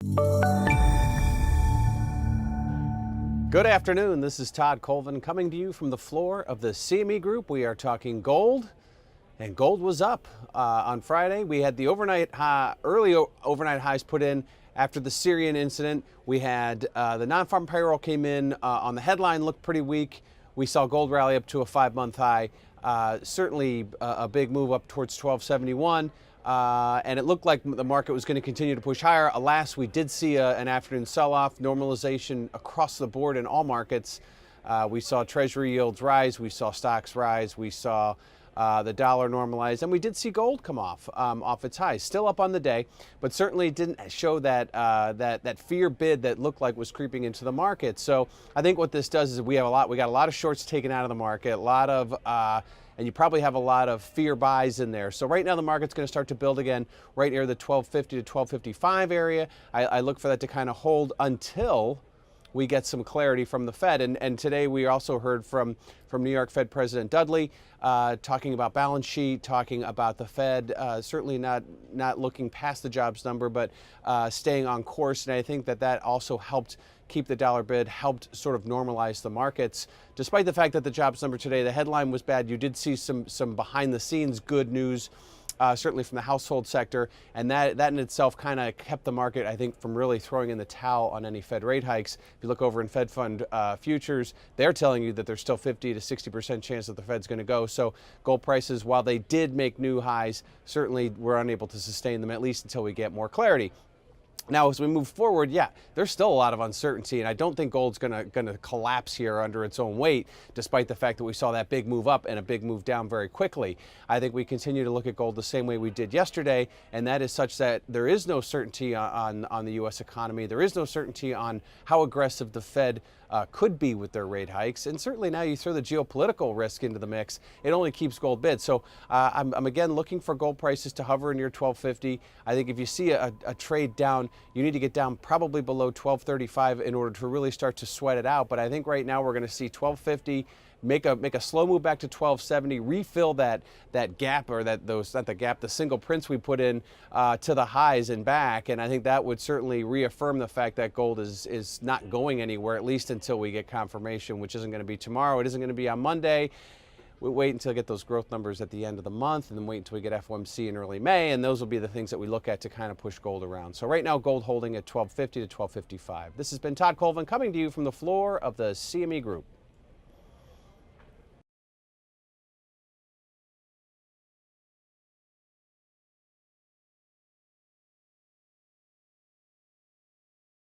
Good afternoon. This is Todd Colvin coming to you from the floor of the CME Group. We are talking gold, and gold was up on Friday. We had the early overnight highs put in after the Syrian incident. We had the non-farm payroll came in on the headline, looked pretty weak. We saw gold rally up to a 5-month high. Certainly a big move up towards 1271. And it looked like the market was going to continue to push higher. Alas, we did see an afternoon sell-off, normalization across the board in all markets. We saw Treasury yields rise, we saw stocks rise, we saw the dollar normalize, and we did see gold come off its highs. Still up on the day, but certainly didn't show that that fear bid that looked like was creeping into the market. So I think what this does is we got a lot of shorts taken out of the market, a lot of and you probably have a lot of fear buys in there. So right now the market's going to start to build again right near the 1250 to 1255 area. I look for that to kind of hold until we get some clarity from the Fed. And today we also heard from New York Fed President Dudley talking about balance sheet, talking about the Fed, certainly not looking past the jobs number, but staying on course. And I think that also helped keep the dollar bid, helped sort of normalize the markets. Despite the fact that the jobs number today, the headline was bad, you did see some behind the scenes good news. Certainly from the household sector, and that in itself kind of kept the market, I think, from really throwing in the towel on any Fed rate hikes. If you look over in Fed fund futures, they're telling you that there's still 50 to 60% chance that the Fed's going to go. So gold prices, while they did make new highs, certainly were unable to sustain them, at least until we get more clarity. Now, as we move forward, yeah, there's still a lot of uncertainty, and I don't think gold's gonna collapse here under its own weight, despite the fact that we saw that big move up and a big move down very quickly. I think we continue to look at gold the same way we did yesterday, and that is such that there is no certainty on the U.S. economy. There is no certainty on how aggressive the Fed could be with their rate hikes, and certainly now you throw the geopolitical risk into the mix, it only keeps gold bid. So I'm again looking for gold prices to hover near 1250. I think if you see a trade down, you need to get down probably below 1235 in order to really start to sweat it out. But I think right now we're going to see 1250. Make a slow move back to 1270, refill that gap, or the single prints we put in to the highs and back, and I think that would certainly reaffirm the fact that gold is not going anywhere, at least until we get confirmation, which isn't going to be tomorrow. It isn't going to be on Monday. We wait until we get those growth numbers at the end of the month, and then wait until we get FOMC in early May, and those will be the things that we look at to kind of push gold around. So right now, gold holding at 1250 to 1255. This has been Todd Colvin coming to you from the floor of the CME Group.